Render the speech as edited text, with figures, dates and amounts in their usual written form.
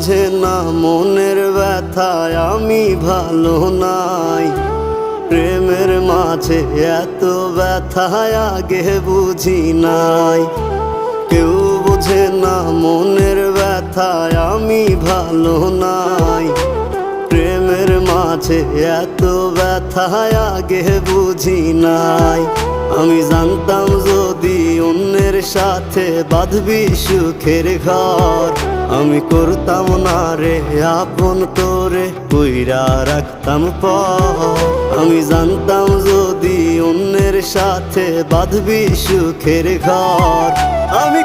বোঝে না মনের ব্যথায় আমি ভালো নাই। প্রেমের মাঝে এত ব্যথায় আগে বুঝি নাই। কেউ বোঝে না মনের ব্যথায় আমি ভালো নাই। প্রেমের মাঝে এত ব্যথায় আগে বুঝি নাই। আমি জানতাম যদি অন্যের সাথে বাঁধবি সুখের ঘর, আমি করতাম না রে আপন তোরে কইরা রাখতাম পর। আমি জানতাম যদি অন্যের সাথে বাঁধবি সুখের ঘর, আমি